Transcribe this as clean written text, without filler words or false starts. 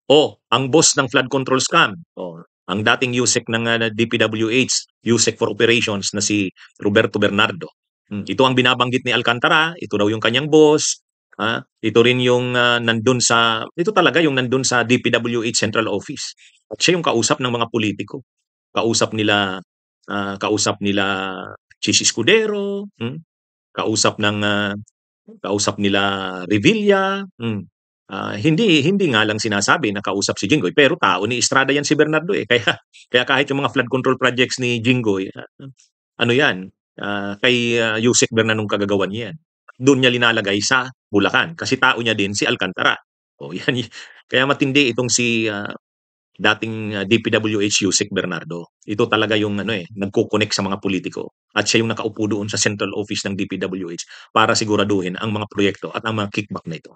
Ang boss ng flood control scam, ang dating USEC ng DPWH, USEC for Operations na si Roberto Bernardo. Ito ang binabanggit ni Alcantara, ito daw yung kanyang boss. Ito rin yung ito talaga yung nandun sa DPWH Central Office. At siya yung kausap ng mga politiko. Kausap nila Chis Escudero, kausap nila Revilla. Hindi hindi nga lang sinasabi na kausap si Jinggoy, pero tao ni Estrada yan si Bernardo eh. Kaya kahit yung mga flood control projects ni Jinggoy, ano yan, kay Yusek Bernanong kagagawan yan. Doon niya linalagay sa Bulacan kasi tao niya din si Alcantara. Yan. Kaya matindi itong si dating DPWH Yusek Bernardo. Ito talaga yung nagko-connect sa mga politiko at siya yung nakaupo doon sa central office ng DPWH para siguraduhin ang mga proyekto at ang mga kickback na ito.